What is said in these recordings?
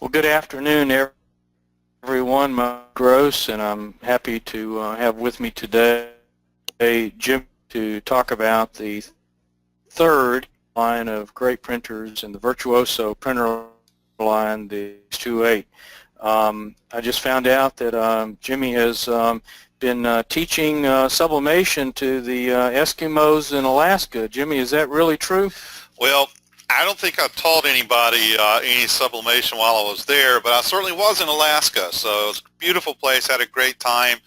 Well, good afternoon, everyone. My Gross, and I'm happy to have with me today Jim to talk about the third line of great printers in the Virtuoso printer line, the 628. I just found out that Jimmy has been teaching sublimation to the Eskimos in Alaska. Jimmy, is that really true? Well, I don't think I've taught anybody any sublimation while I was there, but I certainly was in Alaska. So it's a beautiful place, had a great time,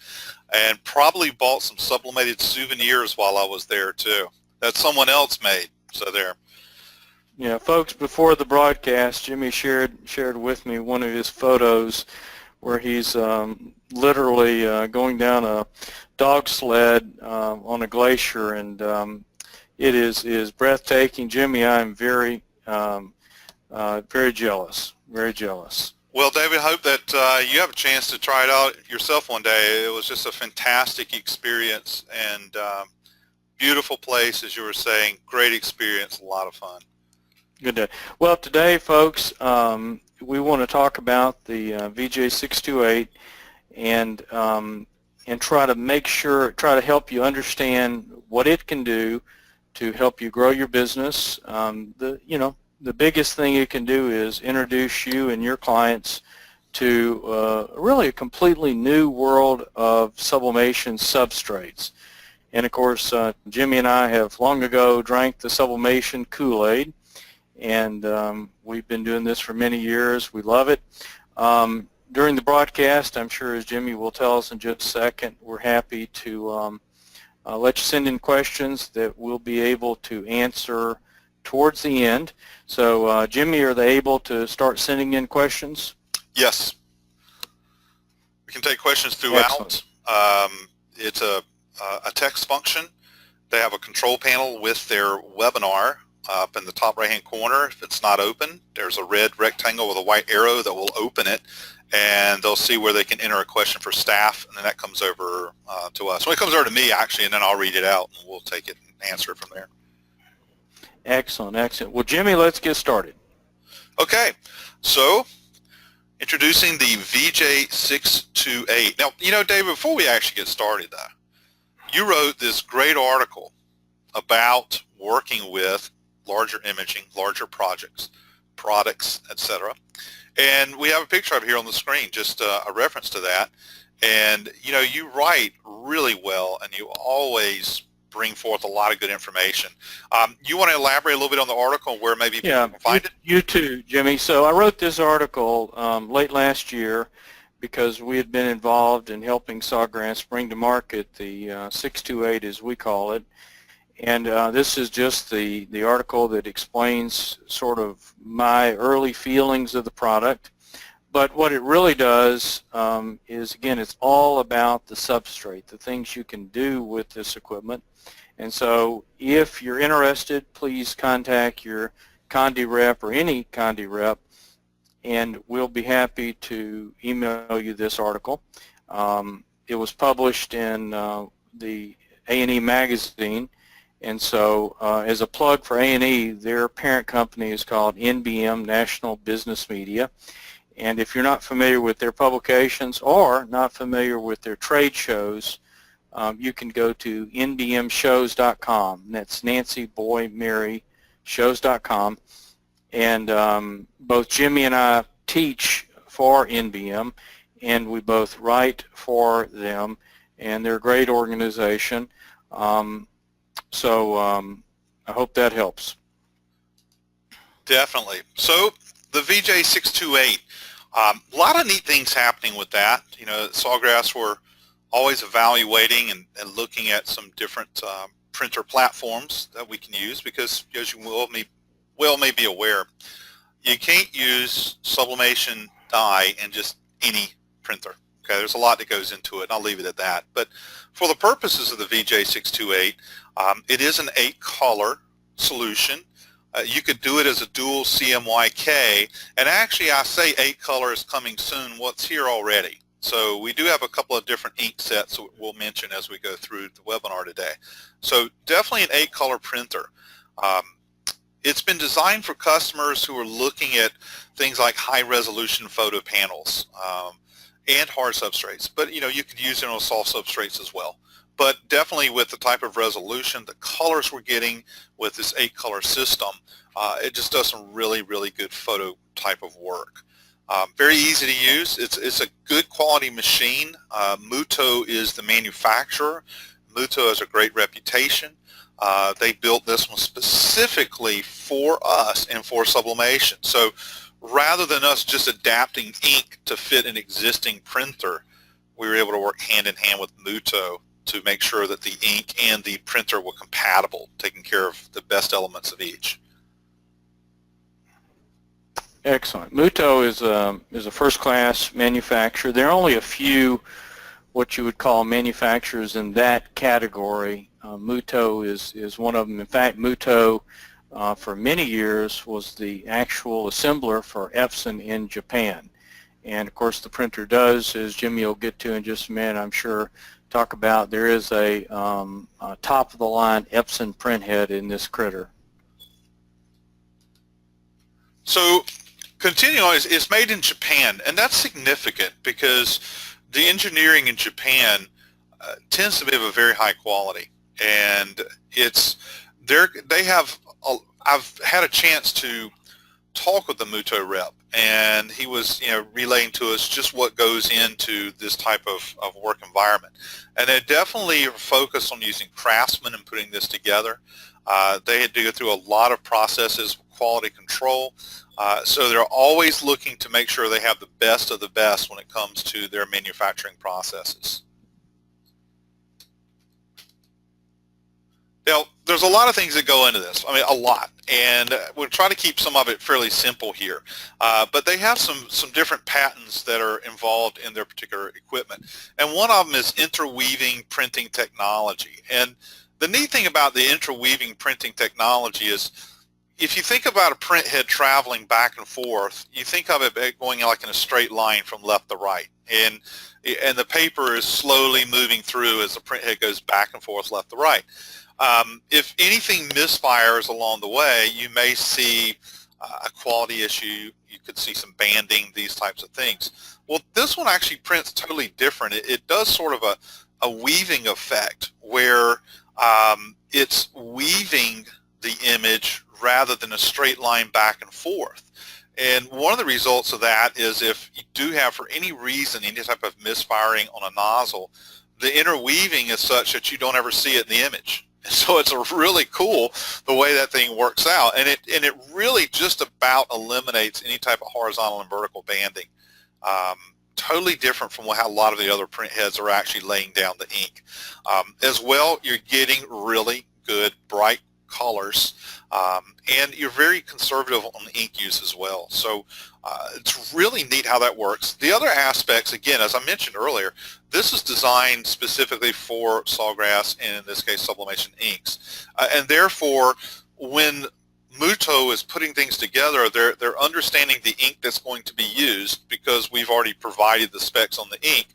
and probably bought some sublimated souvenirs while I was there too that someone else made. So there. Yeah, folks, before the broadcast, Jimmy shared with me one of his photos where he's literally going down a dog sled on a glacier, and it is breathtaking. Jimmy, I'm very jealous, very jealous. Well, David, I hope that you have a chance to try it out yourself one day. It was just a fantastic experience, and beautiful place, as you were saying. Great experience, a lot of fun. Good day. Well, today, folks, we want to talk about the VJ628 and try to help you understand what it can do to help you grow your business. The biggest thing it can do is introduce you and your clients to really a completely new world of sublimation substrates. And of course, Jimmy and I have long ago drank the sublimation Kool-Aid, and we've been doing this for many years. We love it. During the broadcast, I'm sure, as Jimmy will tell us in just a second, we're happy to let you send in questions that we'll be able to answer towards the end. So, Jimmy, are they able to start sending in questions? Yes. We can take questions throughout. It's a text function. They have a control panel with their webinar up in the top right-hand corner. If it's not open, there's a red rectangle with a white arrow that will open it, and they'll see where they can enter a question for staff, and then that comes over to us. Well, it comes over to me, actually, and then I'll read it out, and we'll take it and answer it from there. Excellent, excellent. Well, Jimmy, let's get started. Okay, so introducing the VJ628. Now, you know, David, before we actually get started, you wrote this great article about working with larger imaging, larger products, etc. And we have a picture of it here on the screen, just a reference to that. And, you know, you write really well, and you always bring forth a lot of good information. You want to elaborate a little bit on the article and where maybe people can find it? You too, Jimmy. So I wrote this article late last year because we had been involved in helping Sawgrass bring to market the 628, as we call it. And this is just the article that explains sort of my early feelings of the product. But what it really does is, again, it's all about the substrate, the things you can do with this equipment. And so if you're interested, please contact your Conde rep or any Conde rep, and we'll be happy to email you this article. It was published in the A&E magazine. And so as a plug for A&E, their parent company is called NBM, National Business Media. And if you're not familiar with their publications or not familiar with their trade shows, you can go to nbmshows.com. That's Nancy Boy Mary shows.com. And both Jimmy and I teach for NBM, and we both write for them. And they're a great organization. So I hope that helps. Definitely. So the VJ628, a lot of neat things happening with that. You know, Sawgrass were always evaluating and looking at some different printer platforms that we can use because, as you may be aware, you can't use sublimation dye in just any printer. Okay, there's a lot that goes into it, and I'll leave it at that. But for the purposes of the VJ628, it is an 8-color solution. You could do it as a dual CMYK, and actually I say 8-color is coming soon. What's here already? So we do have a couple of different ink sets that we'll mention as we go through the webinar today. So definitely an 8-color printer. It's been designed for customers who are looking at things like high-resolution photo panels and hard substrates, but you could use it on soft substrates as well. But definitely with the type of resolution, the colors we're getting with this 8-color system, it just does some really, really good photo type of work. Very easy to use. It's a good quality machine. Muto is the manufacturer. Muto has a great reputation. They built this one specifically for us and for sublimation. So rather than us just adapting ink to fit an existing printer, we were able to work hand in hand with Muto to make sure that the ink and the printer were compatible, taking care of the best elements of each. Excellent. Muto is a first-class manufacturer. There are only a few what you would call manufacturers in that category. Muto is one of them. In fact, Muto for many years was the actual assembler for Epson in Japan. And of course the printer does, as Jimmy will get to in just a minute, I'm sure, talk about, there is a top-of-the-line Epson printhead in this critter. So continuing on, it's made in Japan, and that's significant because the engineering in Japan tends to be of a very high quality, and I've had a chance to talk with the Muto rep, and he was relaying to us just what goes into this type of work environment. And they definitely are focused on using craftsmen and putting this together. They had to go through a lot of processes, quality control, so they're always looking to make sure they have the best of the best when it comes to their manufacturing processes. Now, there's a lot of things that go into this. I mean, a lot, and we'll try to keep some of it fairly simple here. But they have some different patents that are involved in their particular equipment, and one of them is interweaving printing technology. And the neat thing about the interweaving printing technology is, if you think about a printhead traveling back and forth, you think of it going like in a straight line from left to right, and the paper is slowly moving through as the printhead goes back and forth left to right. If anything misfires along the way, you may see a quality issue. You could see some banding, these types of things. Well, this one actually prints totally different. It does sort of a weaving effect where it's weaving the image rather than a straight line back and forth. And one of the results of that is, if you do have, for any reason, any type of misfiring on a nozzle, the interweaving is such that you don't ever see it in the image. So it's really cool the way that thing works out, and it really just about eliminates any type of horizontal and vertical banding. Totally different from how a lot of the other print heads are actually laying down the ink. As well, you're getting really good bright colors, and you're very conservative on the ink use as well. So it's really neat how that works. The other aspects, again, as I mentioned earlier, this is designed specifically for Sawgrass, and in this case Sublimation inks, and therefore when Muto is putting things together, they're understanding the ink that's going to be used, because we've already provided the specs on the ink,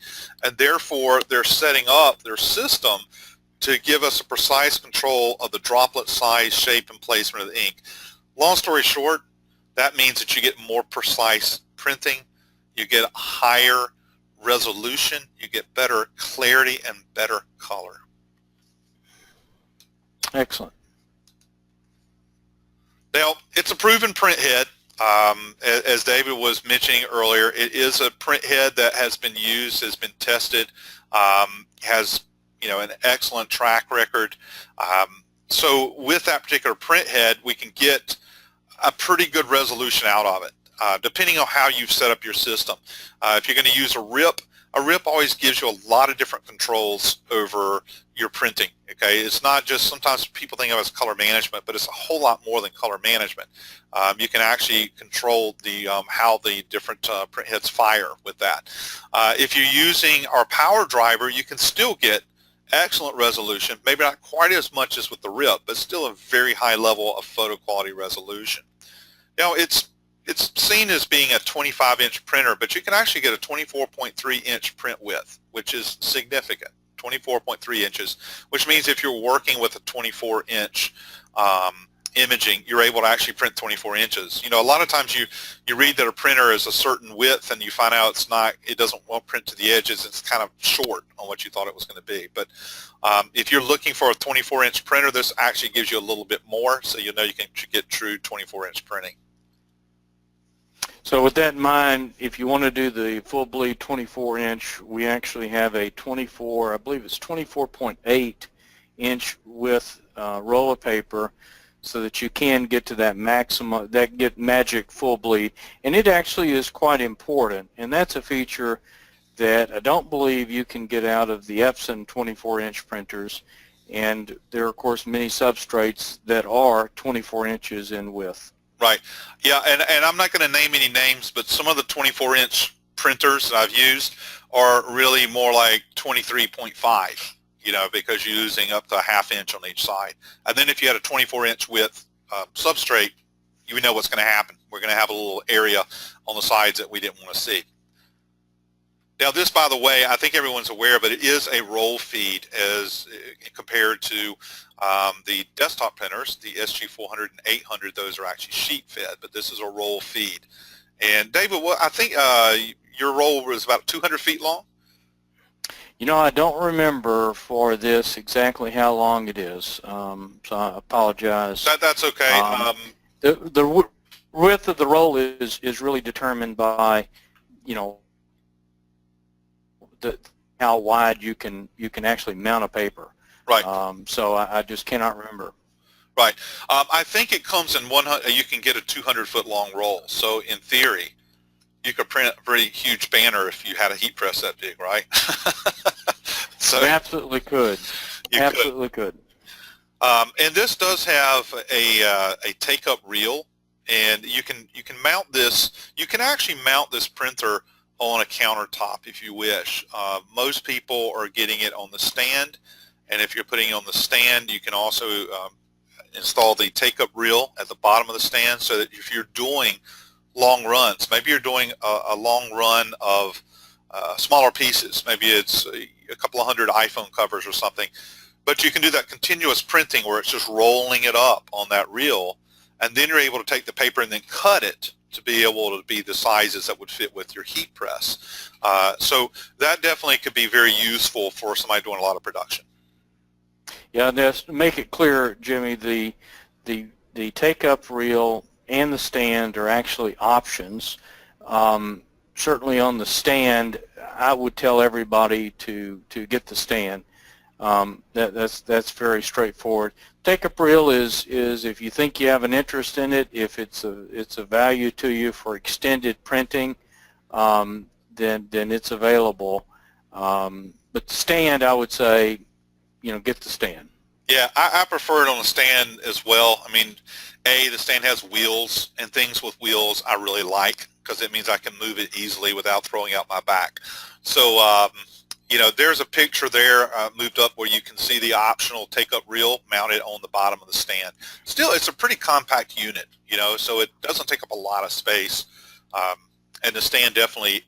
and therefore they're setting up their system to give us a precise control of the droplet size, shape, and placement of the ink. Long story short, that means that you get more precise printing, you get higher resolution, you get better clarity and better color. Excellent. Now, it's a proven print head. As David was mentioning earlier, it is a print head that has been used, has been tested, has an excellent track record. So with that particular print head, we can get a pretty good resolution out of it, depending on how you've set up your system. If you're going to use a rip always gives you a lot of different controls over your printing. Okay, it's not just, sometimes people think of it as color management, but it's a whole lot more than color management. You can actually control the how the different print heads fire with that. If you're using our power driver, you can still get excellent resolution, maybe not quite as much as with the RIP, but still a very high level of photo quality resolution. Now, it's seen as being a 25-inch printer, but you can actually get a 24.3-inch print width, which is significant, 24.3 inches, which means if you're working with a 24-inch imaging, you're able to actually print 24 inches. You know, a lot of times you read that a printer is a certain width and you find out it's not, it doesn't want print to the edges, it's kind of short on what you thought it was going to be. But if you're looking for a 24-inch printer, this actually gives you a little bit more, so you know you can get true 24-inch printing. So with that in mind, if you want to do the full bleed 24-inch, we actually have a 24, I believe it's 24.8-inch width roll of paper, so that you can get to that maximum, that magic full bleed. And it actually is quite important, and that's a feature that I don't believe you can get out of the Epson 24-inch printers, and there are of course many substrates that are 24 inches in width. Right. Yeah, and I'm not going to name any names, but some of the 24-inch printers that I've used are really more like 23.5, you know, because you're using up to a ½ inch on each side. And then if you had a 24-inch width substrate, you know what's going to happen. We're going to have a little area on the sides that we didn't want to see. Now this, by the way, I think everyone's aware, but it is a roll feed as compared to the desktop printers, the SG400 and 800. Those are actually sheet fed, but this is a roll feed. And David, well, I think your roll was about 200 feet long? You know, I don't remember for this exactly how long it is, so I apologize. That's okay. The width of the roll is really determined by, you know, how wide you can actually mount a paper. Right. So I just cannot remember. Right. I think it comes in 100. You can get a 200-foot long roll. So in theory, you could print a pretty huge banner if you had a heat press that big, right? So you absolutely could. Absolutely could. And this does have a take-up reel, and you can mount this. You can actually mount this printer on a countertop if you wish. Most people are getting it on the stand, and if you're putting it on the stand, you can also install the take-up reel at the bottom of the stand, so that if you're doing long runs, maybe you're doing a long run of smaller pieces, maybe it's a couple of hundred iPhone covers or something, but you can do that continuous printing where it's just rolling it up on that reel, and then you're able to take the paper and then cut it to be able to be the sizes that would fit with your heat press. So that definitely could be very useful for somebody doing a lot of production. Yeah, just to make it clear, Jimmy, the take-up reel and the stand are actually options. Certainly on the stand, I would tell everybody to get the stand. That's very straightforward. Take-up reel is if you think you have an interest in it, if it's a value to you for extended printing, then it's available. But the stand, I would say, you know, get the stand. Yeah, I prefer it on the stand as well. I mean, the stand has wheels, and things with wheels I really like, because it means I can move it easily without throwing out my back. So, you know, there's a picture there moved up where you can see the optional take-up reel mounted on the bottom of the stand. Still, it's a pretty compact unit, you know, so it doesn't take up a lot of space, and the stand definitely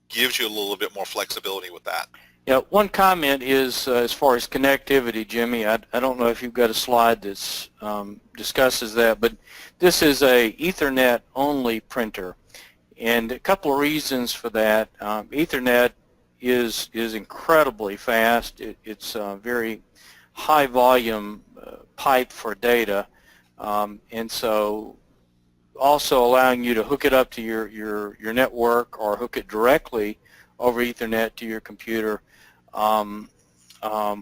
gives you a little bit more flexibility with that. Yeah, one comment is as far as connectivity, Jimmy, I don't know if you've got a slide that discusses that, but this is a Ethernet only printer, and a couple of reasons for that. Ethernet is incredibly fast. It's a very high volume pipe for data, and so also allowing you to hook it up to your network or hook it directly over Ethernet to your computer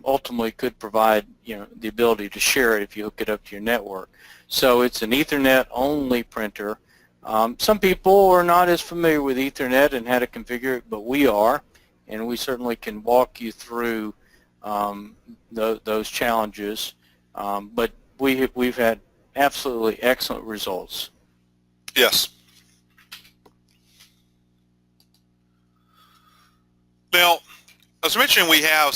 ultimately could provide, you know, the ability to share it if you hook it up to your network. So it's an Ethernet only printer. Some people are not as familiar with Ethernet and how to configure it, but we are, and we certainly can walk you through those challenges. But we've had absolutely excellent results. Yes. Now, as I mentioned, we have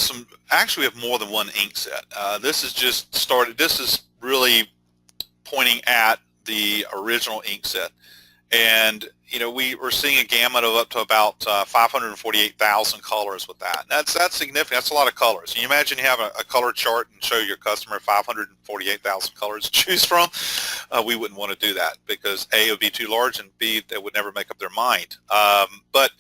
actually we have more than one ink set. This is just started, this is really pointing at the original ink set. And you know, we were seeing a gamut of up to about 548,000 colors with that. That's significant. That's a lot of colors. Can you imagine you have a color chart and show your customer 548,000 colors to choose from? We wouldn't want to do that because A, it would be too large, and B, they would never make up their mind. But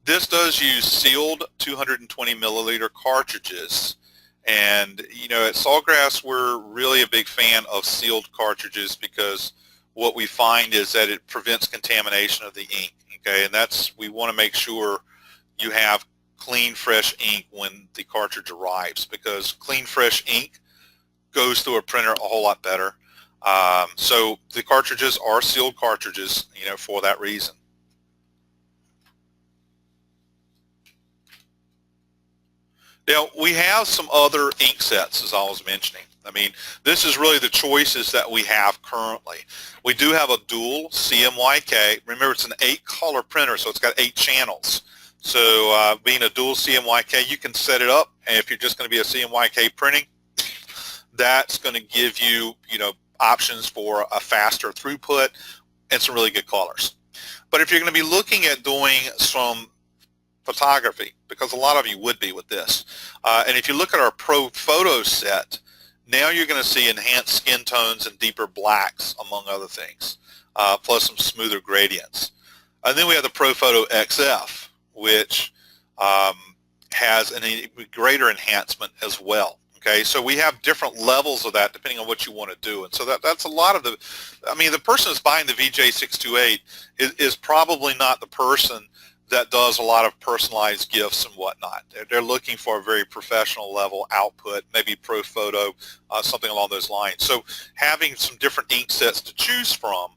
this does use sealed 220 milliliter cartridges. And you know, at Sawgrass, we're really a big fan of sealed cartridges because what we find is that it prevents contamination of the ink, okay? And we want to make sure you have clean, fresh ink when the cartridge arrives, because clean, fresh ink goes through a printer a whole lot better. So the cartridges are sealed cartridges, you know, for that reason. Now, we have some other ink sets, as I was mentioning. I mean, this is really the choices that we have currently. We do have a dual CMYK. Remember, it's an 8-color printer, so it's got 8 channels. So being a dual CMYK, you can set it up, and if you're just going to be a CMYK printing, that's going to give you, you know, options for a faster throughput and some really good colors. But if you're going to be looking at doing some photography, because a lot of you would be with this, and if you look at our Pro Photo set, now you're going to see enhanced skin tones and deeper blacks, among other things, plus some smoother gradients. And then we have the Pro Photo XF, which has a greater enhancement as well. Okay, so we have different levels of that depending on what you want to do. And so that's a lot of the, I mean, the person that's buying the VJ628 is probably not the person that does a lot of personalized gifts and whatnot. They're looking for a very professional level output, maybe Pro Photo, something along those lines. So having some different ink sets to choose from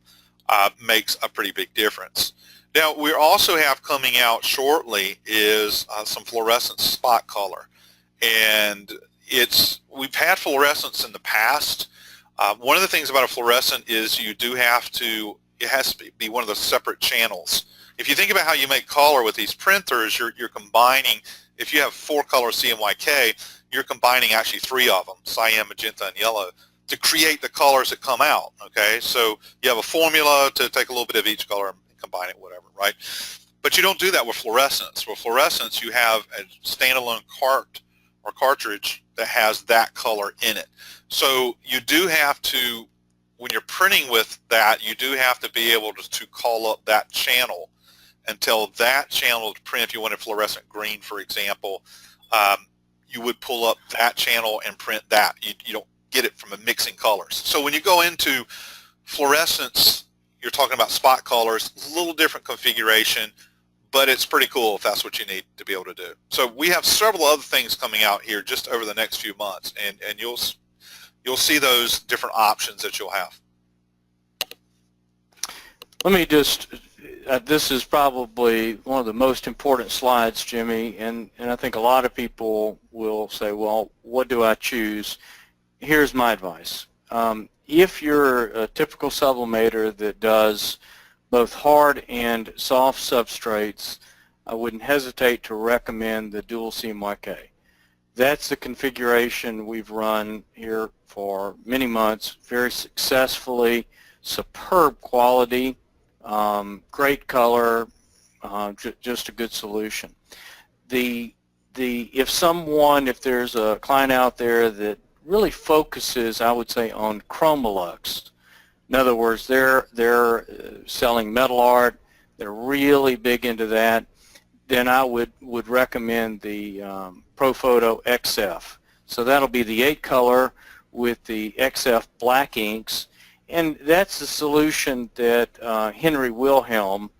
makes a pretty big difference. Now, we also have coming out shortly is some fluorescent spot color. And we've had fluorescence in the past. One of the things about a fluorescent is it has to be one of the separate channels. If you think about how you make color with these printers, you're combining, if you have 4-color CMYK, you're combining actually 3 of them, cyan, magenta, and yellow, to create the colors that come out, okay? So you have a formula to take a little bit of each color and combine it, whatever, right? But you don't do that with fluorescence. With fluorescence, you have a standalone cartridge that has that color in it. So you do have to, when you're printing with that, you do have to be able to call up that channel and tell that channel to print. If you wanted fluorescent green, for example, you would pull up that channel and print that. You don't get it from a mixing colors. So when you go into fluorescence, you're talking about spot colors, a little different configuration, but it's pretty cool if that's what you need to be able to do. So we have several other things coming out here just over the next few months, and you'll see those different options that you'll have. Let me just, this is probably one of the most important slides, Jimmy, and I think a lot of people will say, well, what do I choose? Here's my advice. If you're a typical sublimator that does both hard and soft substrates, I wouldn't hesitate to recommend the dual CMYK. That's the configuration we've run here for many months, very successfully, superb quality, great color, just a good solution. If there's a client out there that really focuses, I would say, on Chromolux. In other words, they're selling metal art, they're really big into that, then I would recommend the ProPhoto XF. So that'll be the 8-color with the XF black inks, and that's the solution that Henry Wilhelm,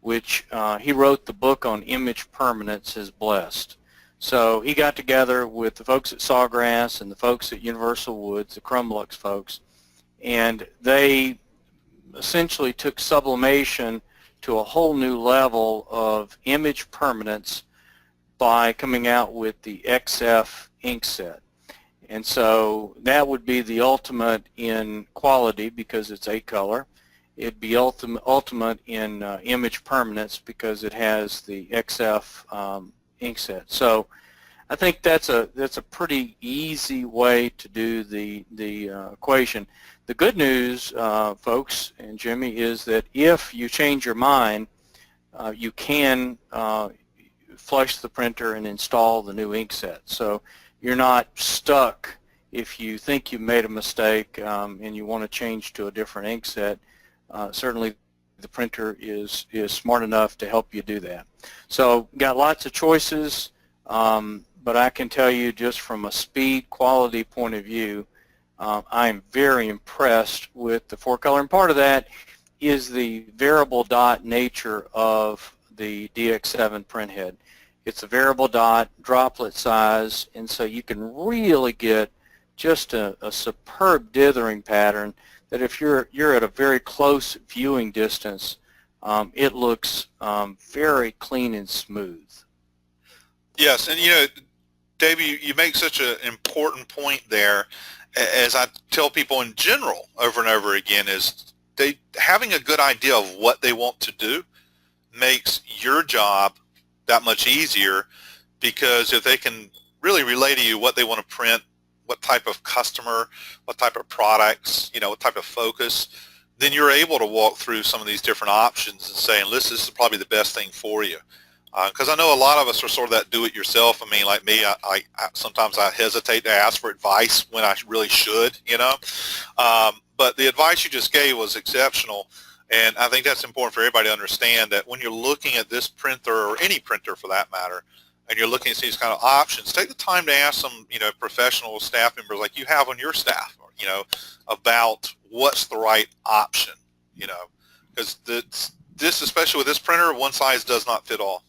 which he wrote the book on image permanence, has blessed. So he got together with the folks at Sawgrass and the folks at Universal Woods, the Chromolux folks, and they essentially took sublimation to a whole new level of image permanence by coming out with the XF ink set. And so that would be the ultimate in quality because it's 8-color. It'd be ultimate in image permanence because it has the XF ink set. So I think that's a pretty easy way to do the equation. The good news, folks and Jimmy, is that if you change your mind, you can flush the printer and install the new ink set. So you're not stuck if you think you made a mistake and you want to change to a different ink set. Certainly the printer is smart enough to help you do that. So got lots of choices, but I can tell you just from a speed quality point of view, I'm very impressed with the 4-color, and part of that is the variable dot nature of the DX7 printhead. It's a variable dot, droplet size, and so you can really get just a superb dithering pattern that if you're at a very close viewing distance, it looks very clean and smooth. Yes, and Dave, you make such an important point there, as I tell people in general over and over again, is having a good idea of what they want to do makes your job that much easier, because if they can really relay to you what they want to print, what type of customer, what type of products, what type of focus, then you're able to walk through some of these different options and saying, listen, this is probably the best thing for you. Because I know a lot of us are sort of that do-it-yourself. I mean, like me, I sometimes I hesitate to ask for advice when I really should, But the advice you just gave was exceptional, and I think that's important for everybody to understand, that when you're looking at this printer, or any printer for that matter, and you're looking at these kind of options, take the time to ask some, professional staff members like you have on your staff, about what's the right option, because this, especially with this printer, one size does not fit all.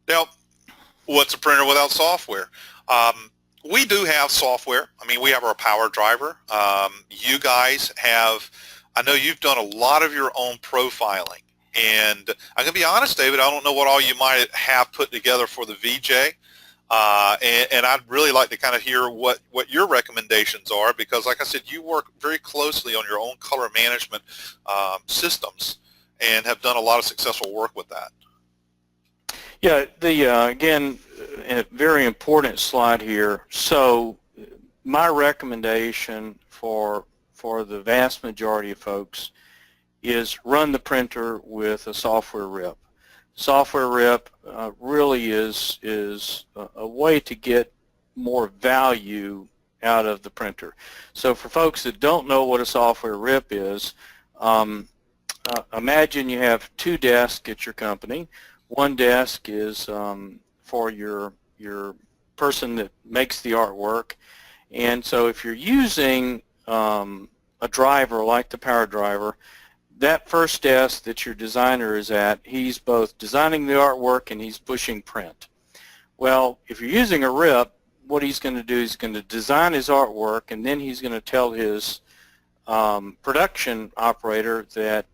Now, what's a printer without software? We do have software. I mean, we have our power driver. You guys have, I know you've done a lot of your own profiling. And I'm going to be honest, David, I don't know what all you might have put together for the VJ. And I'd really like to kind of hear what your recommendations are, because like I said, you work very closely on your own color management systems and have done a lot of successful work with that. Yeah, again, a very important slide here. So my recommendation for the vast majority of folks is run the printer with a software rip. Software rip really is a way to get more value out of the printer. So for folks that don't know what a software rip is, imagine you have 2 desks at your company. One desk is for your person that makes the artwork, and so if you're using a driver like the power driver, that first desk that your designer is at, he's both designing the artwork and he's pushing print. Well, if you're using a rip, what he's going to do is going to design his artwork, and then he's going to tell his production operator that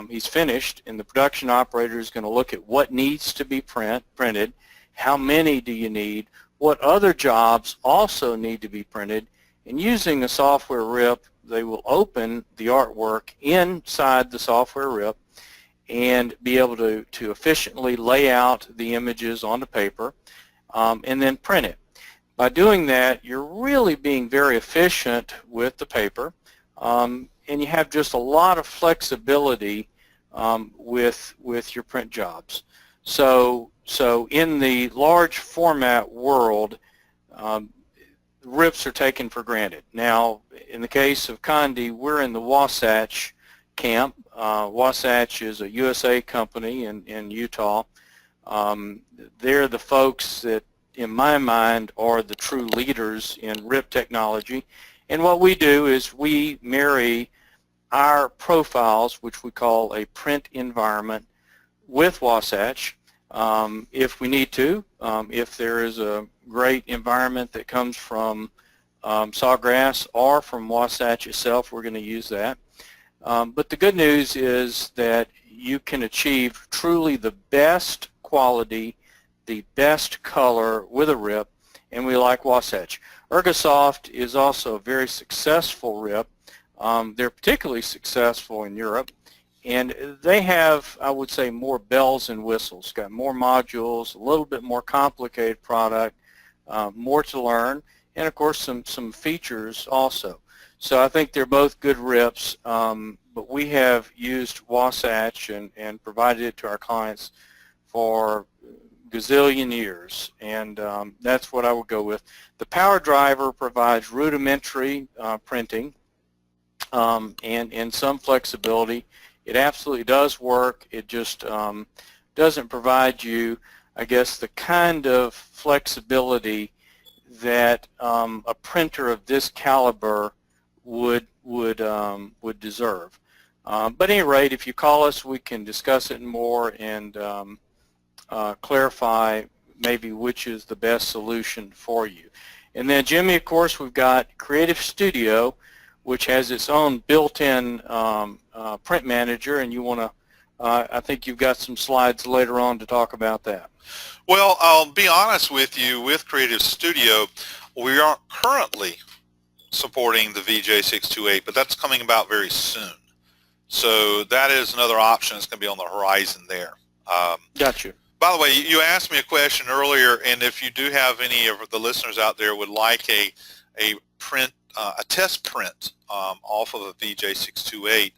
he's finished, and the production operator is going to look at what needs to be printed, how many do you need, what other jobs also need to be printed, and using a software rip, they will open the artwork inside the software rip and be able to efficiently lay out the images on the paper and then print it. By doing that, you're really being very efficient with the paper, and you have just a lot of flexibility with your print jobs. So in the large format world, rips are taken for granted. Now, in the case of Conde, we're in the Wasatch camp. Wasatch is a USA company in Utah. They're the folks that, in my mind, are the true leaders in rip technology. And what we do is we marry our profiles, which we call a print environment, with Wasatch if we need to. If there is a great environment that comes from Sawgrass or from Wasatch itself, we're going to use that. But the good news is that you can achieve truly the best quality, the best color with a rip, and we like Wasatch. Ergosoft is also a very successful rip. They're particularly successful in Europe, And they have, I would say, more bells and whistles, got more modules, a little bit more complicated product, more to learn, and of course some features also. So I think they're both good rips, but we have used Wasatch and provided it to our clients for gazillion years, and that's what I would go with. The Power Driver provides rudimentary printing and some flexibility. It absolutely does work. It just doesn't provide you, I guess, the kind of flexibility that a printer of this caliber would deserve. But at any rate, if you call us, we can discuss it more and clarify maybe which is the best solution for you. And then, Jimmy, of course, we've got Creative Studio, which has its own built-in print manager, and you want to, I think you've got some slides later on to talk about that. Well, I'll be honest with you, with Creative Studio, we aren't currently supporting the VJ628, but that's coming about very soon. So that is another option that's going to be on the horizon there. Gotcha. By the way, you asked me a question earlier, and if you do have any of the listeners out there would like a print, a test print off of a VJ628,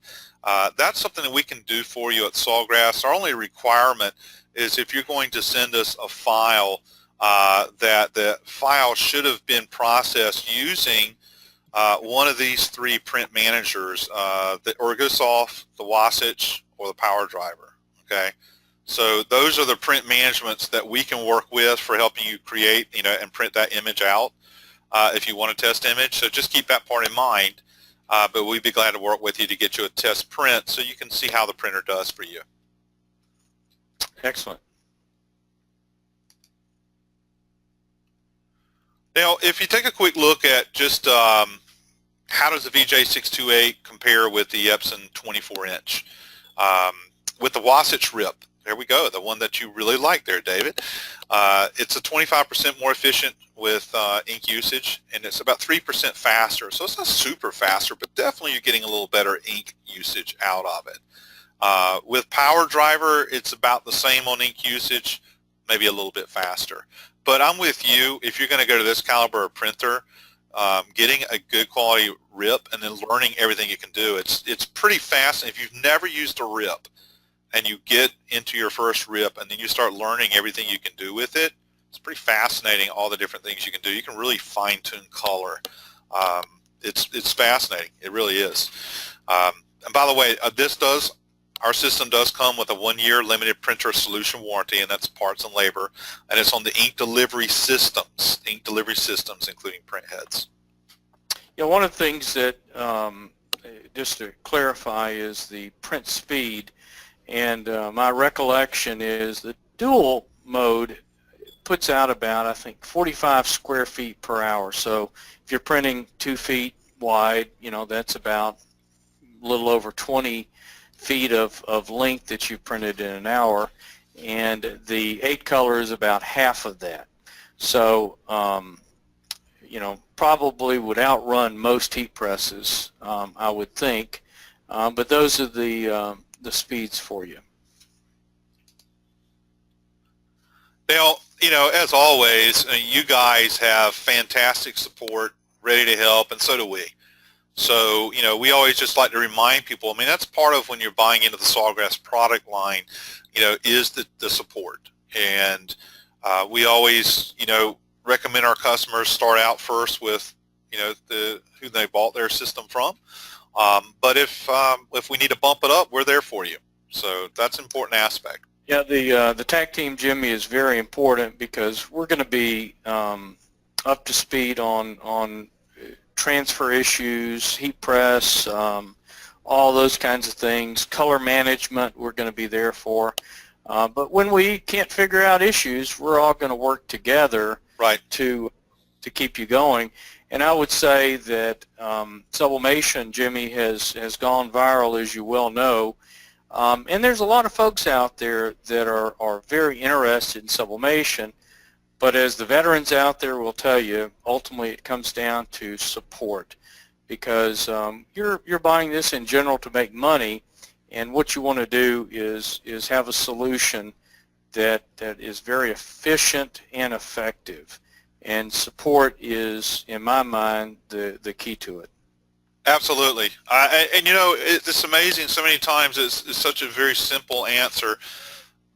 that's something that we can do for you at Sawgrass. Our only requirement is if you're going to send us a file, that the file should have been processed using one of these three print managers, the Ergosoft, the Wasatch, or the Power Driver. Okay, so those are the print managements that we can work with for helping you create, and print that image out if you want a test image. So just keep that part in mind. But we'd be glad to work with you to get you a test print so you can see how the printer does for you. Excellent. Now, if you take a quick look at just how does the VJ628 compare with the Epson 24-inch, with the Wasatch Rip, there we go, the one that you really like there, David. It's a 25% more efficient with ink usage, and it's about 3% faster. So it's not super faster, but definitely you're getting a little better ink usage out of it. With Power Driver, it's about the same on ink usage, maybe a little bit faster. But I'm with you. If you're going to go to this caliber of printer, getting a good quality rip and then learning everything you can do, it's pretty fast. And if you've never used a rip and you get into your first rip and then you start learning everything you can do with it, it's pretty fascinating, all the different things you can do. You can really fine-tune color. It's fascinating. It really is. And by the way, our system does come with a 1-year limited printer solution warranty, and that's parts and labor, and it's on the ink delivery systems, including Printheads. Yeah, one of the things that, just to clarify, is the print speed, and my recollection is the dual mode puts out about, I think, 45 square feet per hour. So if you're printing 2 feet wide, that's about a little over 20 feet of length that you printed in an hour, and the 8 color is about half of that. So probably would outrun most heat presses, I would think, but those are the speeds for you. Now, as always, you guys have fantastic support, ready to help, and so do we. So, we always just like to remind people, that's part of when you're buying into the Sawgrass product line, is the support. And we always, recommend our customers start out first with, who they bought their system from. But if we need to bump it up, we're there for you. So that's an important aspect. Yeah, the tag team, Jimmy, is very important because we're going to be up to speed on transfer issues, heat press, all those kinds of things. Color management, we're going to be there for. But when we can't figure out issues, we're all going to work together, right, to keep you going. And I would say that Sublimation, Jimmy, has gone viral, as you well know. And there's a lot of folks out there that are very interested in sublimation, but as the veterans out there will tell you, ultimately it comes down to support, because you're buying this in general to make money, And what you want to do is have a solution that is very efficient and effective. And support is, in my mind, the key to it. Absolutely. And you know, it's amazing, so many times it's such a very simple answer,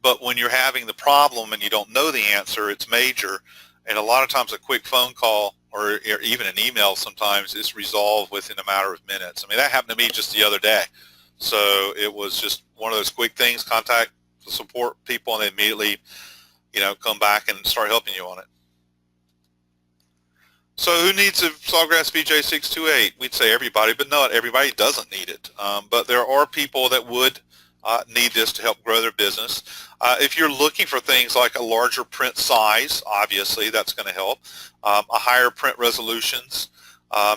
but when you're having the problem and you don't know the answer, it's major. And a lot of times a quick phone call or even an email sometimes is resolved within a matter of minutes. I mean, that happened to me just the other day. So it was just one of those quick things, contact the support people and they immediately, you know, come back and start helping you on it. So who needs a Sawgrass VJ628? We'd say everybody, but not everybody doesn't need it. But there are people that would need this to help grow their business. If you're looking for things like a larger print size, obviously that's going to help. A higher print resolutions,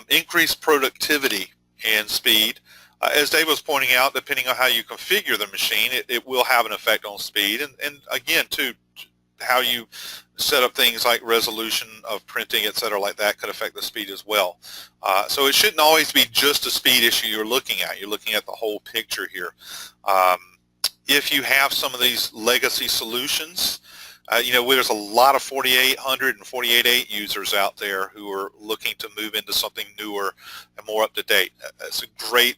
increased productivity and speed. As Dave was pointing out, depending on how you configure the machine, it will have an effect on speed. And again, too, how you set up things like resolution of printing, et cetera, like that could affect the speed as well. So it shouldn't always be just a speed issue you're looking at. You're looking at the whole picture here. If you have some of these legacy solutions, you know, there's a lot of 4800 and 48.8 users out there who are looking to move into something newer and more up to date. It's a great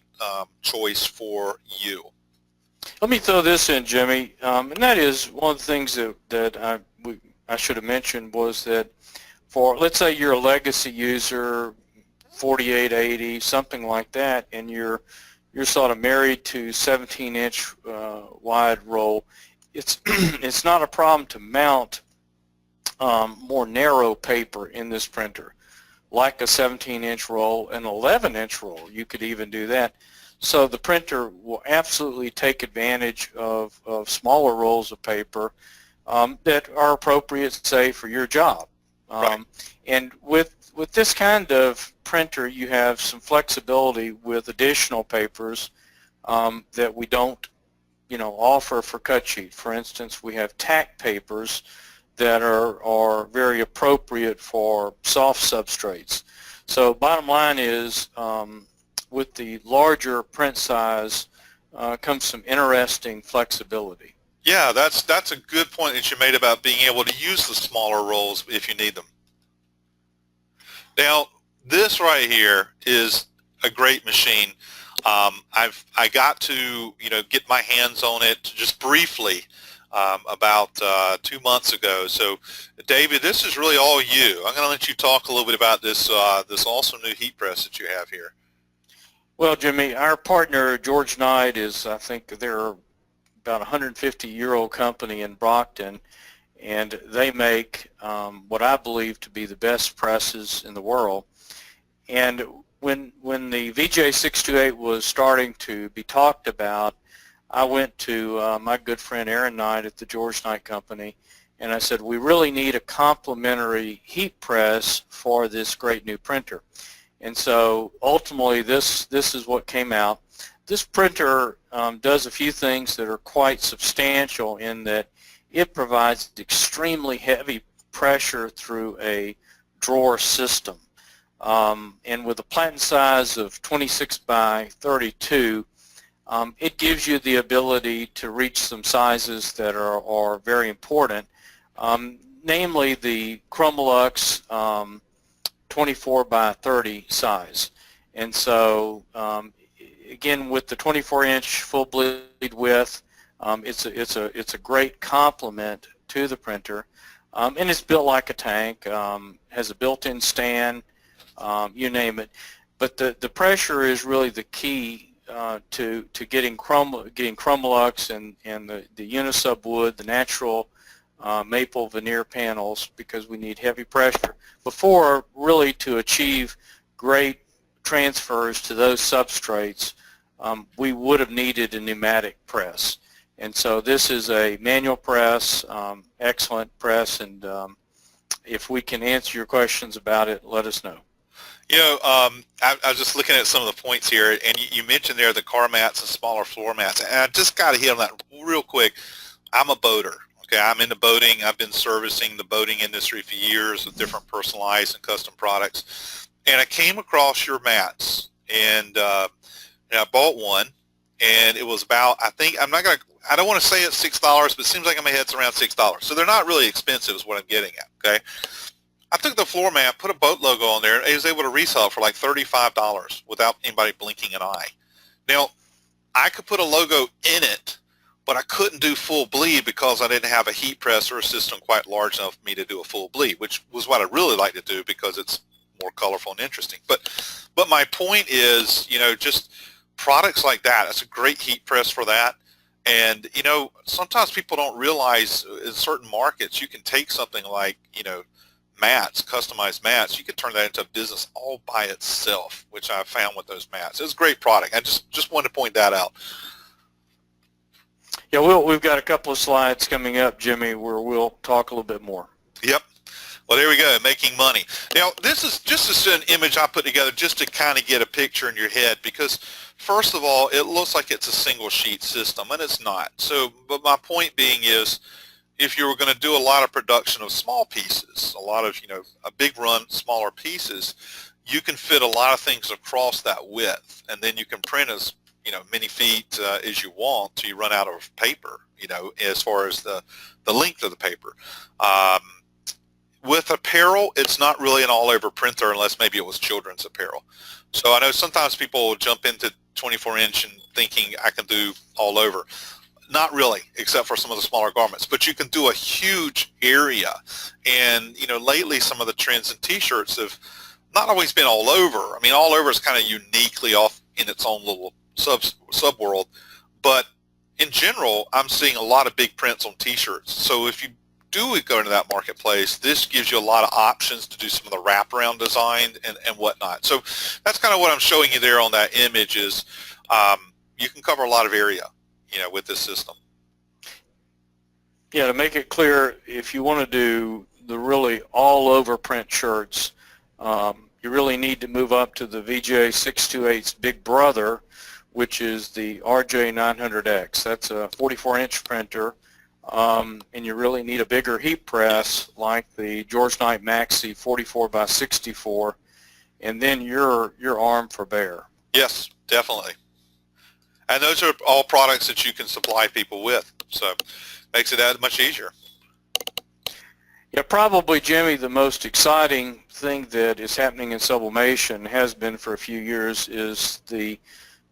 choice for you. Let me throw this in, Jimmy, and that is one of the things that I should have mentioned was that for, let's say you're a legacy user, 4880, something like that, and you're sort of married to 17-inch wide roll. It's not a problem to mount more narrow paper in this printer, like a 17-inch roll, an 11-inch roll. You could even do that. So the printer will absolutely take advantage of smaller rolls of paper that are appropriate, say, for your job. Right. And with this kind of printer, you have some flexibility with additional papers that we don't, you know, offer for cut sheet. For instance, we have tack papers that are very appropriate for soft substrates. So bottom line is, with the larger print size comes some interesting flexibility. Yeah, that's a good point that you made about being able to use the smaller rolls if you need them. Now, this right here is a great machine. I got to, you know, get my hands on it just briefly about 2 months ago. So, David, this is really all you. I'm going to let you talk a little bit about this this awesome new heat press that you have here. Well, Jimmy, our partner George Knight is, I think they're about a 150-year-old company in Brockton, and they make what I believe to be the best presses in the world. And when the VJ628 was starting to be talked about, I went to my good friend Aaron Knight at the George Knight Company, and I said, we really need a complementary heat press for this great new printer. And so ultimately this is what came out. This printer does a few things that are quite substantial in that it provides extremely heavy pressure through a drawer system. And with a platen size of 26 by 32, it gives you the ability to reach some sizes that are very important, namely the Chromolux 24 by 30 size. And so again, with the 24-inch full bleed width, it's a great complement to the printer, and it's built like a tank. Has a built-in stand, you name it. But the pressure is really the key to getting Chromolux and the Unisub wood, the natural maple veneer panels, because we need heavy pressure before really to achieve great transfers to those substrates. We would have needed a pneumatic press, and so this is a manual press, excellent press, and if we can answer your questions about it, let us know. You know, I was just looking at some of the points here, and you mentioned there the car mats and smaller floor mats, and I just got to hit on that real quick. I'm a boater. Okay, I'm into boating. I've been servicing the boating industry for years with different personalized and custom products, and I came across your mats, and I bought one, and it was about, I don't want to say it's $6, but it seems like in my head it's around $6. So they're not really expensive is what I'm getting at, okay? I took the floor mat, put a boat logo on there, and I was able to resell it for like $35 without anybody blinking an eye. Now, I could put a logo in it, but I couldn't do full bleed because I didn't have a heat press or a system quite large enough for me to do a full bleed, which was what I really like to do because it's more colorful and interesting. But my point is, you know, just products like that, it's a great heat press for that. And, you know, sometimes people don't realize in certain markets you can take something like, you know, mats, customized mats, you can turn that into a business all by itself, which I found with those mats. It's a great product. I just wanted to point that out. Yeah, we've got a couple of slides coming up, Jimmy, where we'll talk a little bit more. Yep. Well, there we go, making money. Now, this is just an image I put together just to kind of get a picture in your head because, first of all, it looks like it's a single sheet system, and it's not. So, but my point being is, if you were going to do a lot of production of small pieces, a lot of, you know, a big run, smaller pieces, you can fit a lot of things across that width, and then you can print as, you know, many feet as you want till you run out of paper, you know, as far as the length of the paper. With apparel, it's not really an all-over printer unless maybe it was children's apparel. So I know sometimes people will jump into 24-inch and thinking I can do all over. Not really, except for some of the smaller garments, but you can do a huge area. And, you know, lately some of the trends in t-shirts have not always been all over. I mean, all over is kind of uniquely off in its own little sub-world, but in general, I'm seeing a lot of big prints on t-shirts. So if you do go into that marketplace, this gives you a lot of options to do some of the wraparound design and whatnot. So that's kind of what I'm showing you there on that image is you can cover a lot of area, you know, with this system. Yeah, to make it clear, if you want to do the really all-over print shirts, you really need to move up to the VJ 628's big brother, which is the RJ900X. That's a 44-inch printer, and you really need a bigger heat press like the George Knight Maxi 44 by 64, and then you're armed for bear. Yes, definitely. And those are all products that you can supply people with, so makes it that much easier. Yeah, probably, Jimmy, the most exciting thing that is happening in sublimation, has been for a few years, is the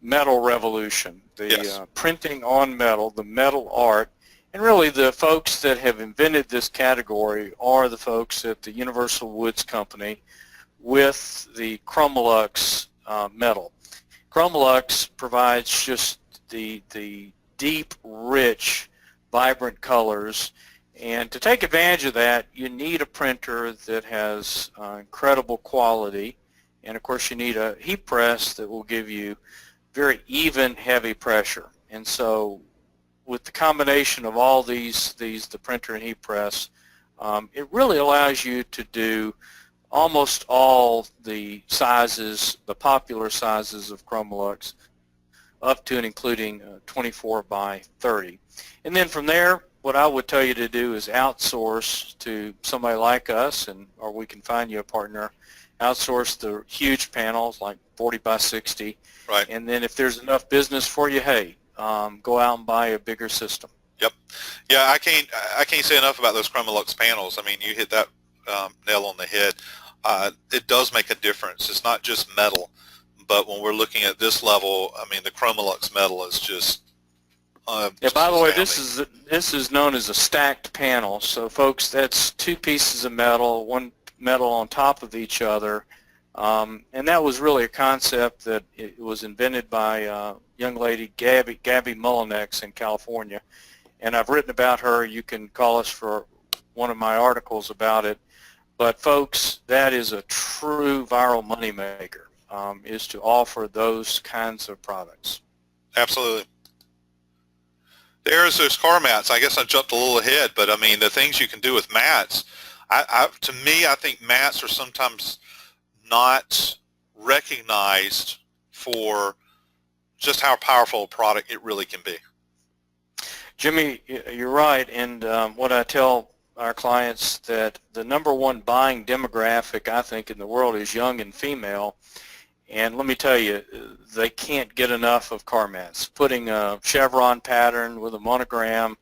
metal revolution, the printing on metal, the metal art. And really the folks that have invented this category are the folks at the Universal Woods Company with the Chromolux metal. Chromolux provides just the deep, rich, vibrant colors, and to take advantage of that, you need a printer that has incredible quality, and of course you need a heat press that will give you very even, heavy pressure. And so with the combination of all these, the printer and heat press, it really allows you to do almost all the sizes, the popular sizes of Chromolux, up to and including 24 by 30. And then from there, what I would tell you to do is outsource to somebody like us, or we can find you a partner, outsource the huge panels like 40 by 60. Right. And then if there's enough business for you, hey, go out and buy a bigger system. Yep. Yeah, I can't say enough about those Chromolux panels. I mean, you hit that nail on the head. It does make a difference. It's not just metal, but when we're looking at this level, I mean, the Chromolux metal is just yeah, by the way, this is known as a stacked panel. So folks, that's two pieces of metal, one metal on top of each other. And that was really a concept that it was invented by a young lady, Gabby Mullinex in California. And I've written about her. You can call us for one of my articles about it. But folks, that is a true viral moneymaker, is to offer those kinds of products. Absolutely. There's those car mats. I guess I jumped a little ahead, but I mean, the things you can do with mats, to me, I think mats are sometimes not recognized for just how powerful a product it really can be. Jimmy, you're right, and what I tell our clients, that the #1 buying demographic, I think, in the world is young and female, And let me tell you, they can't get enough of car mats. Putting a chevron pattern with a monogram,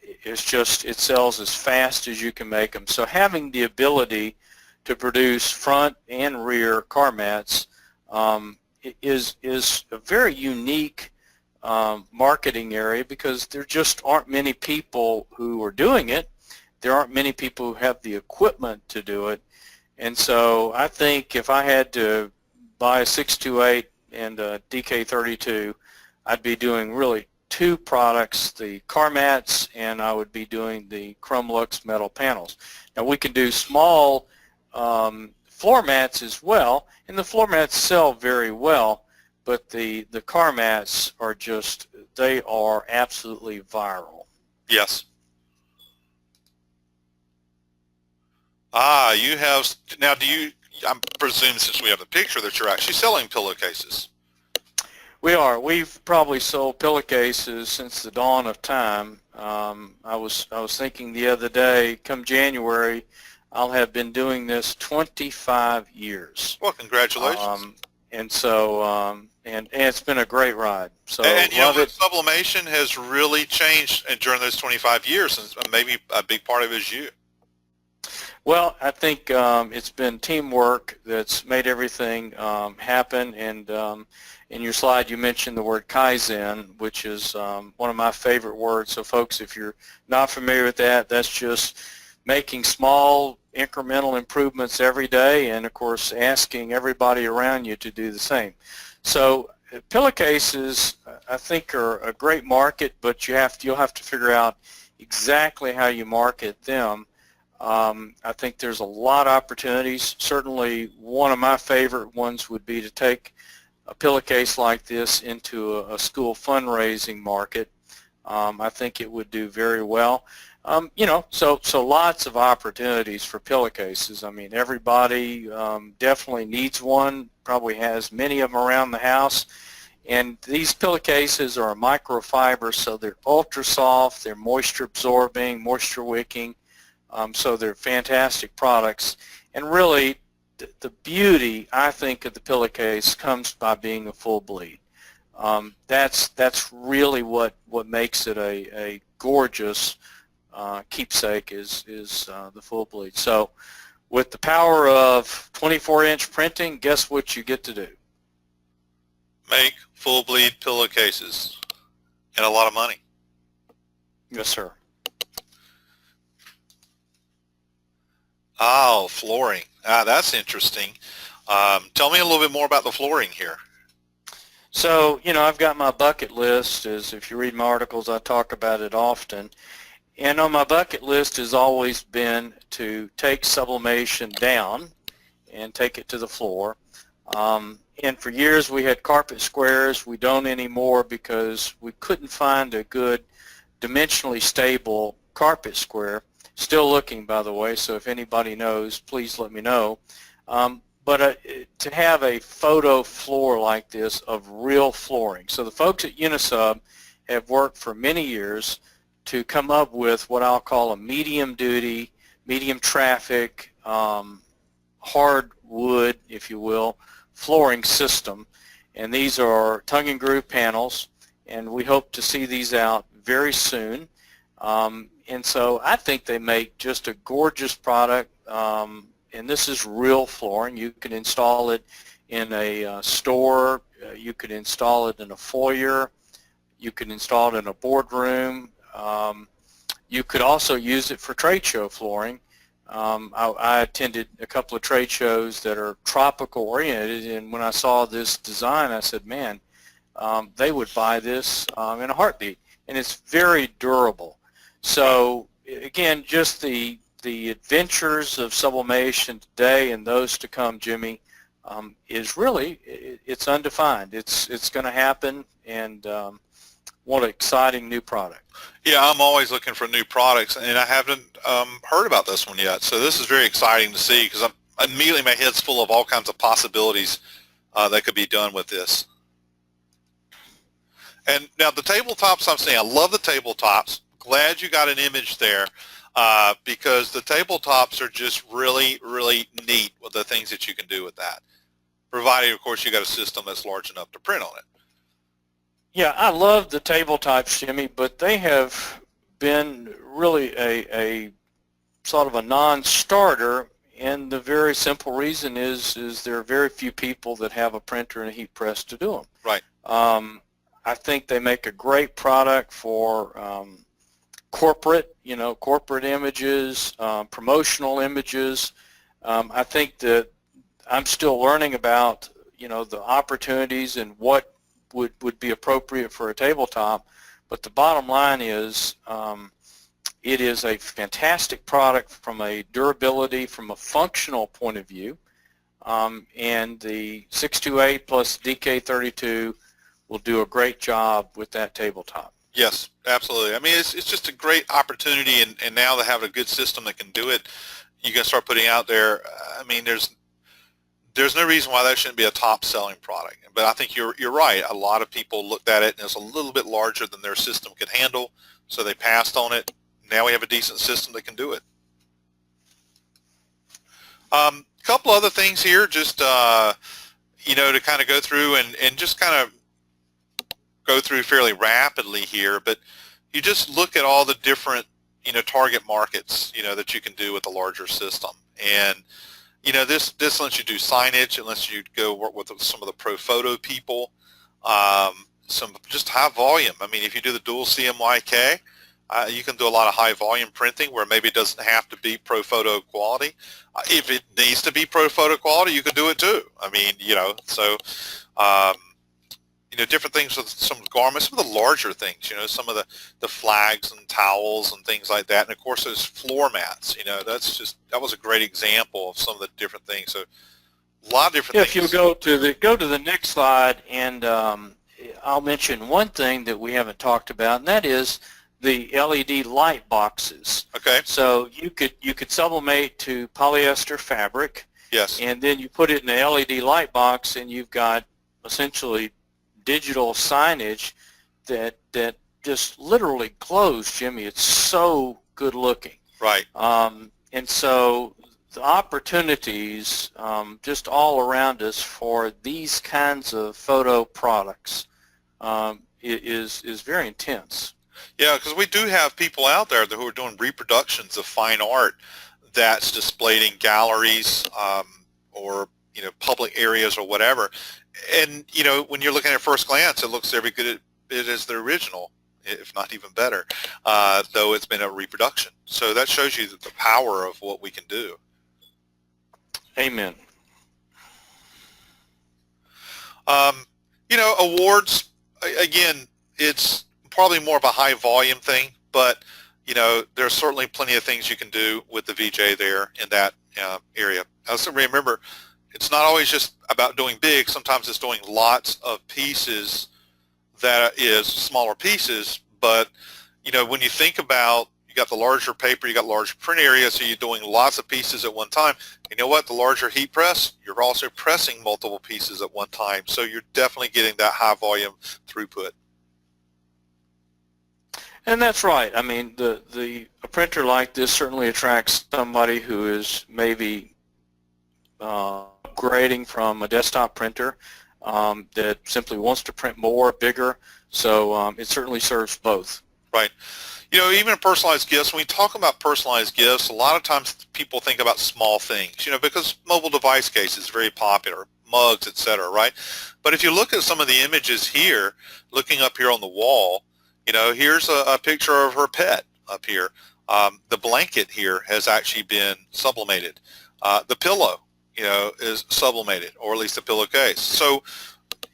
it's just, it sells as fast as you can make them. So having the ability to produce front and rear car mats is a very unique marketing area, because there just aren't many people who are doing it. There aren't many people who have the equipment to do it. And so I think if I had to buy a 628 and a DK32, I'd be doing really two products, the car mats, and I would be doing the Chrome Lux metal panels. Now we can do small floor mats as well, and the floor mats sell very well, but the car mats are just, they are absolutely viral. Yes. Ah, you have, now do you, I'm presuming since we have the picture that you're actually selling pillowcases. We are. We've probably sold pillowcases since the dawn of time. I was thinking the other day, come January, I'll have been doing this 25 years. Well, congratulations. And so, and it's been a great ride. So and you know, love it. Sublimation has really changed during those 25 years, and maybe a big part of it is you. Well, I think it's been teamwork that's made everything happen. And in your slide, you mentioned the word Kaizen, which is one of my favorite words. So folks, if you're not familiar with that, that's just making small incremental improvements every day, and of course asking everybody around you to do the same. So pillowcases, I think, are a great market, but you'll have to figure out exactly how you market them. I think there's a lot of opportunities. Certainly one of my favorite ones would be to take a pillowcase like this into a school fundraising market. I think it would do very well. You know, so lots of opportunities for pillowcases. I mean, everybody definitely needs one, probably has many of them around the house. And these pillowcases are a microfiber, so they're ultra soft, they're moisture absorbing, moisture wicking. So they're fantastic products. And really, the beauty, I think, of the pillowcase comes by being a full bleed. That's really what makes it a gorgeous keepsake is the full bleed. So with the power of 24-inch printing, guess what you get to do? Make full bleed pillowcases, and a lot of money. Yes, sir. Oh, flooring. That's interesting. Tell me a little bit more about the flooring here. So, you know, I've got my bucket list, as if you read my articles, I talk about it often. And on my bucket list has always been to take sublimation down and take it to the floor. And for years we had carpet squares. We don't anymore because we couldn't find a good dimensionally stable carpet square. Still looking, by the way, so if anybody knows, please let me know. But to have a photo floor like this of real flooring. So the folks at Unisub have worked for many years to come up with what I'll call a medium duty, medium traffic, hardwood, if you will, flooring system. And these are tongue and groove panels, and we hope to see these out very soon. And so I think they make just a gorgeous product, and this is real flooring. You can install it in a store, you could install it in a foyer, you could install it in a boardroom, you could also use it for trade show flooring. I attended a couple of trade shows that are tropical oriented, and when I saw this design I said, man, they would buy this in a heartbeat, and it's very durable. So again, just the adventures of sublimation today and those to come, Jimmy, is really, it's undefined. It's going to happen, and what an exciting new product. Yeah, I'm always looking for new products, and I haven't heard about this one yet. So this is very exciting to see, because immediately my head's full of all kinds of possibilities that could be done with this. And now the tabletops, I'm saying I love the tabletops. Glad you got an image there, because the tabletops are just really, really neat with the things that you can do with that. provided, of course, you got a system that's large enough to print on it. Yeah, I love the tabletops, Jimmy, but they have been really a sort of a non-starter, and the very simple reason is there are very few people that have a printer and a heat press to do them. Right. I think they make a great product for corporate images, promotional images. I think that I'm still learning about, the opportunities and what would be appropriate for a tabletop, but the bottom line is it is a fantastic product from a durability, from a functional point of view, and the 628 plus DK32 will do a great job with that tabletop. Yes, absolutely. I mean, it's just a great opportunity, and now they have a good system that can do it. You can start putting out there. I mean, there's no reason why that shouldn't be a top-selling product. But I think you're right. A lot of people looked at it, and it's a little bit larger than their system could handle, so they passed on it. Now we have a decent system that can do it. Couple other things here, just to kind of go through and just kind of go through fairly rapidly here. But you just look at all the different target markets that you can do with a larger system, and this lets you do signage. It lets you go work with some of the pro photo people, some just high volume. I mean, if you do the dual CMYK, you can do a lot of high volume printing where maybe it doesn't have to be pro photo quality. If it needs to be pro photo quality, you can do it too. I mean, so different things with some garments, some of the larger things, some of the flags and towels and things like that. And of course, those floor mats, that was a great example of some of the different things. So a lot of different things. If you go to the next slide, and I'll mention one thing that we haven't talked about, and that is the LED light boxes. Okay. So you could sublimate to polyester fabric. Yes. And then you put it in the LED light box, and you've got essentially digital signage that just literally glows, Jimmy. It's so good looking. Right. And so the opportunities just all around us for these kinds of photo products is very intense. Yeah, because we do have people out there who are doing reproductions of fine art that's displayed in galleries or public areas or whatever. And when you're looking at first glance, it looks every good as the original, if not even better, though it's been a reproduction. So that shows you the power of what we can do. Amen. Awards, again, it's probably more of a high volume thing, but there's certainly plenty of things you can do with the VJ there in that area. Also remember, it's not always just about doing big. Sometimes it's doing lots of pieces that is smaller pieces, but when you think about, you got the larger paper, you got larger print area, so you're doing lots of pieces at one time. You know what? The larger heat press, you're also pressing multiple pieces at one time, so you're definitely getting that high volume throughput. And that's right. I mean, a printer like this certainly attracts somebody who is maybe upgrading from a desktop printer that simply wants to print more, bigger. So it certainly serves both. Right. Even personalized gifts, when we talk about personalized gifts, a lot of times people think about small things, because mobile device case is very popular, mugs, etc., right? But if you look at some of the images here, looking up here on the wall, here's a picture of her pet up here. The blanket here has actually been sublimated. The pillow, is sublimated, or at least the pillowcase. So,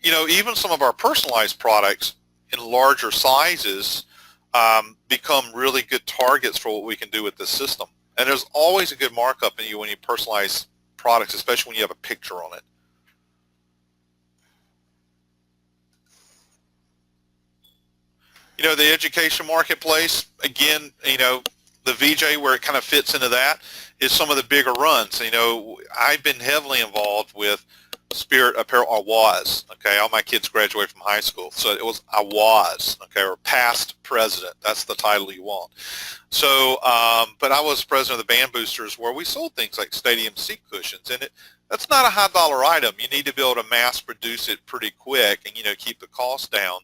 even some of our personalized products in larger sizes become really good targets for what we can do with this system. And there's always a good markup in you when you personalize products, especially when you have a picture on it. The education marketplace, again, the VJ, where it kind of fits into that, is some of the bigger runs. I've been heavily involved with Spirit Apparel, or was, okay? All my kids graduated from high school, so I was, okay, or past president. That's the title you want. So, but I was president of the Band Boosters, where we sold things like stadium seat cushions, and that's not a high dollar item. You need to be able to mass produce it pretty quick and, you know, keep the cost down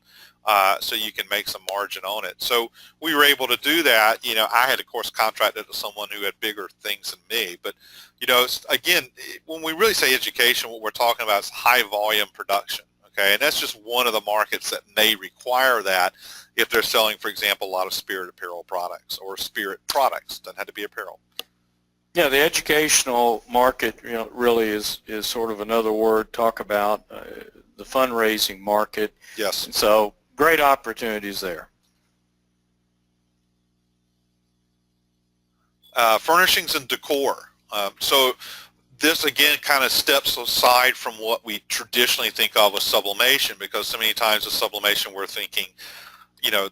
so you can make some margin on it. So we were able to do that. You know, I had, of course, contracted to someone who had bigger things than me. But, you know, again, when we really say education, what we're talking about is high volume production. Okay, and that's just one of the markets that may require that if they're selling, for example, a lot of spirit apparel products or spirit products. Doesn't have to be apparel. Yeah, the educational market, you know, really is sort of another word. Talk about the fundraising market. Yes. And so great opportunities there. Furnishings and decor. So this again kind of steps aside from what we traditionally think of as sublimation, because so many times with sublimation we're thinking, you know,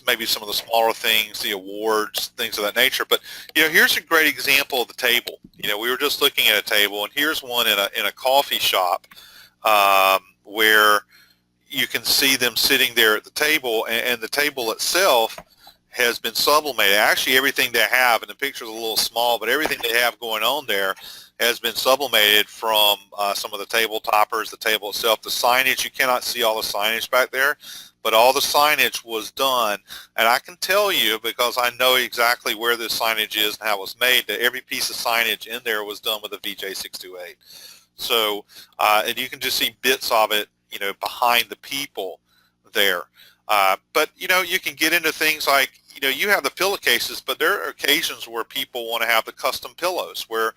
maybe some of the smaller things, the awards, things of that nature. But, you know, here's a great example of the table. You know, we were just looking at a table, and here's one in a coffee shop where you can see them sitting there at the table, and the table itself has been sublimated. Actually, everything they have, and the picture's a little small, but everything they have going on there has been sublimated from some of the table toppers, the table itself, the signage. You cannot see all the signage back there, but all the signage was done. And I can tell you, because I know exactly where this signage is and how it was made, that every piece of signage in there was done with a VJ628. So, and you can just see bits of it, you know, behind the people there. But, you know, you can get into things like, you know, you have the pillowcases, but there are occasions where people want to have the custom pillows where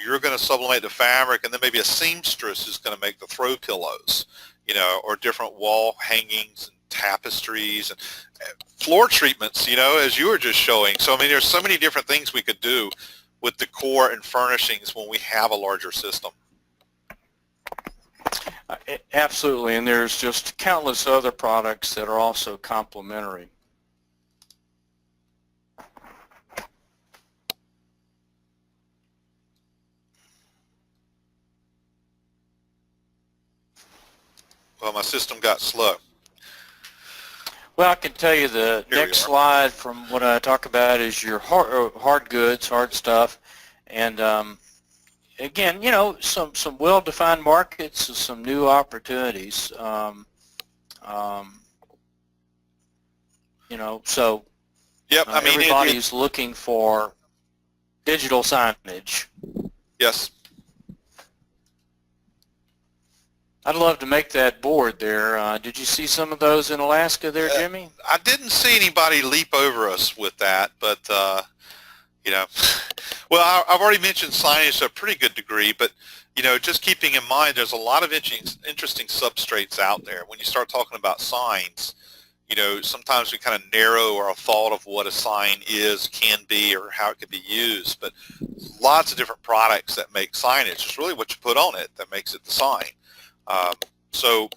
you're going to sublimate the fabric, and then maybe a seamstress is going to make the throw pillows, you know, or different wall hangings and tapestries and floor treatments, you know, as you were just showing. So, I mean, there's so many different things we could do with decor and furnishings when we have a larger system. Absolutely, and there's just countless other products that are also complementary. Well, my system got slow. Well, I can tell you the next slide from what I talk about is your hard goods, hard stuff, and again, you know, some well-defined markets, some new opportunities. You know, so yep, I mean, everybody's looking for digital signage. Yes. I'd love to make that board there. Did you see some of those in Alaska there, Jimmy? I didn't see anybody leap over us with that, but, you know, well, I've already mentioned signage to a pretty good degree, but, you know, just keeping in mind there's a lot of interesting substrates out there. When you start talking about signs, you know, sometimes we kind of narrow our thought of what a sign is, can be, or how it could be used, but lots of different products that make signage. It's really what you put on it that makes it the sign. So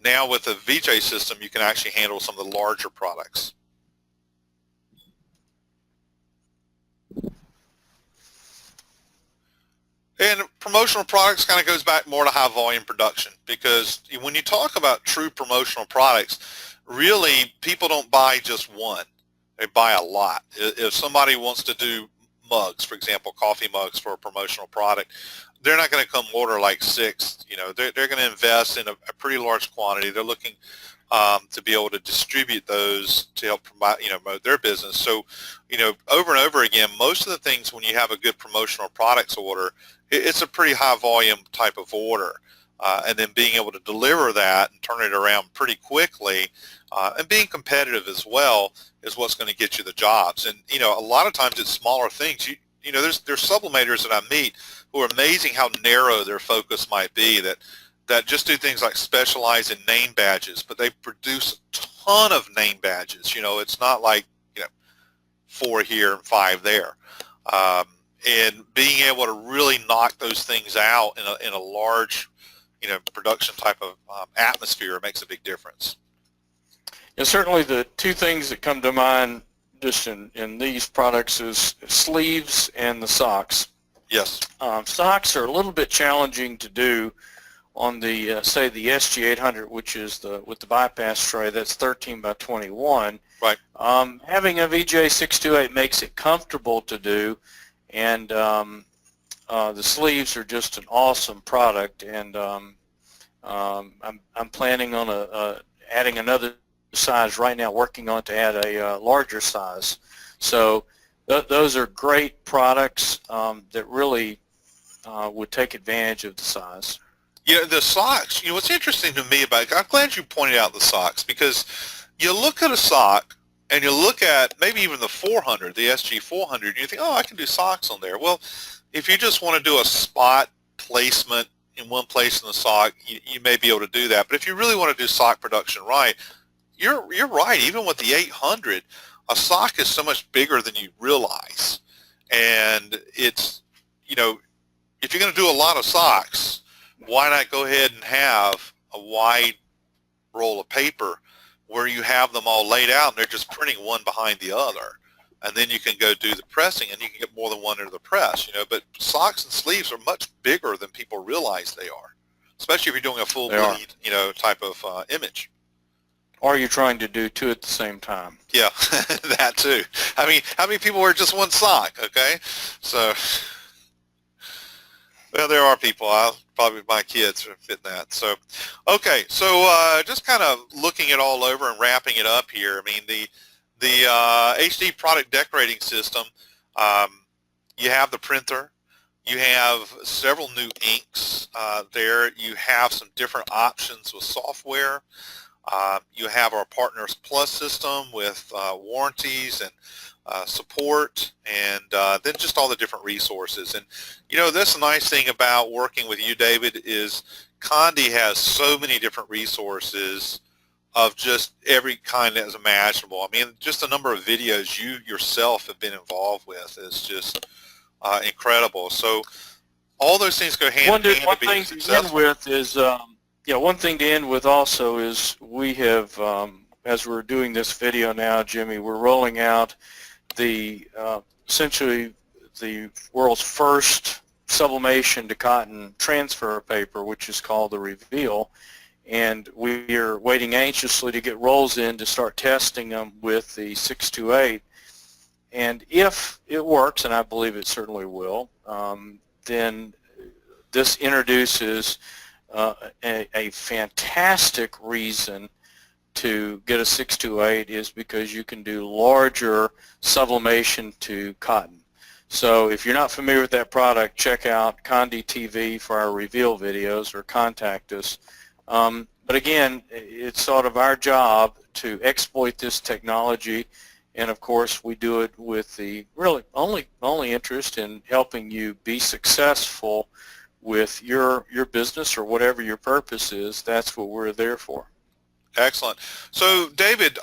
now with the VJ system, you can actually handle some of the larger products. And promotional products kind of goes back more to high volume production, because when you talk about true promotional products, really people don't buy just one. They buy a lot. If somebody wants to do mugs, for example, coffee mugs for a promotional product, they're not going to come order like 6. You know, they're going to invest in a pretty large quantity. They're looking to be able to distribute those to help promote, you know, promote their business. So, you know, over and over again, most of the things when you have a good promotional products order, it's a pretty high volume type of order. And then being able to deliver that and turn it around pretty quickly and being competitive as well is what's going to get you the jobs. And, you know, a lot of times it's smaller things. You know, there's sublimators that I meet who are amazing how narrow their focus might be, that just do things like specialize in name badges, but they produce a ton of name badges. You know, it's not like, you know, 4 here and 5 there. And being able to really knock those things out in a large, you know, production type of atmosphere makes a big difference. And certainly the 2 things that come to mind just in these products is sleeves and the socks. Yes. Socks are a little bit challenging to do on the, say, the SG800, which is with the bypass tray. That's 13 by 21. Right. Having a VJ628 makes it comfortable to do, and the sleeves are just an awesome product, and I'm planning on adding another size right now, working on to add a larger size. So those are great products that really would take advantage of the size. Yeah, the socks, what's interesting to me about it, I'm glad you pointed out the socks, because you look at a sock and you look at maybe even the 400, the SG 400, and you think, oh, I can do socks on there. Well, if you just want to do a spot placement in one place in the sock, you may be able to do that. But if you really want to do sock production right, you're right. Even with the 800, a sock is so much bigger than you realize. And it's, if you're going to do a lot of socks, why not go ahead and have a wide roll of paper where you have them all laid out and they're just printing one behind the other, and then you can go do the pressing and you can get more than one into the press, But socks and sleeves are much bigger than people realize they are, especially if you're doing a full bleed, type of image. Or you're trying to do two at the same time. Yeah, that too. I mean, how many people wear just one sock, okay? So, well, there are people. Probably my kids are fitting that. So, okay. So, just kind of looking it all over and wrapping it up here. I mean, the HD product decorating system. You have the printer. You have several new inks there. You have some different options with software. You have our Partners Plus system with warranties and support, and then just all the different resources. And that's a nice thing about working with you, David, is Conde has so many different resources of just every kind that is imaginable. I mean, just the number of videos you yourself have been involved with is just incredible. So all those things go hand in hand to being successful. One thing to end with also is we have, as we're doing this video now, Jimmy, we're rolling out essentially the world's first sublimation to cotton transfer paper, which is called the Reveal, and we are waiting anxiously to get rolls in to start testing them with the 628. And if it works, and I believe it certainly will, then this introduces a fantastic reason to get a 628 is because you can do larger sublimation to cotton. So if you're not familiar with that product, check out Conde TV for our Reveal videos or contact us. But again, it's sort of our job to exploit this technology, and of course we do it with the really only interest in helping you be successful with your business or whatever your purpose is. That's what we're there for. Excellent. So, David,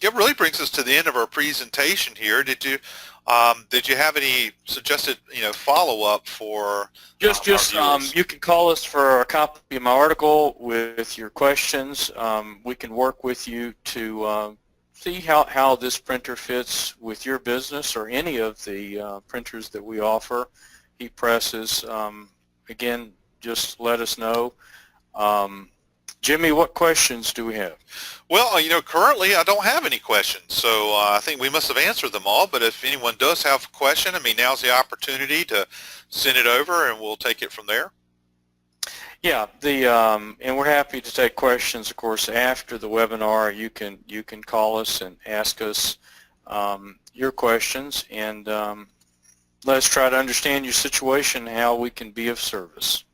it really brings us to the end of our presentation here. Did you have any suggested follow-up for just you can call us for a copy of my article with your questions. We can work with you to see how this printer fits with your business or any of the printers that we offer, heat presses. Again, just let us know. Jimmy, what questions do we have? Well, currently I don't have any questions, so I think we must have answered them all, but if anyone does have a question, now's the opportunity to send it over and we'll take it from there. Yeah, and we're happy to take questions, of course, after the webinar. You can call us and ask us your questions, and let's try to understand your situation and how we can be of service.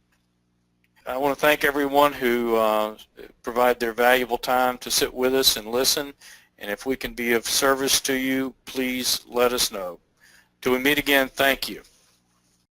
I want to thank everyone who provide their valuable time to sit with us and listen, and if we can be of service to you, please let us know. Till we meet again, thank you.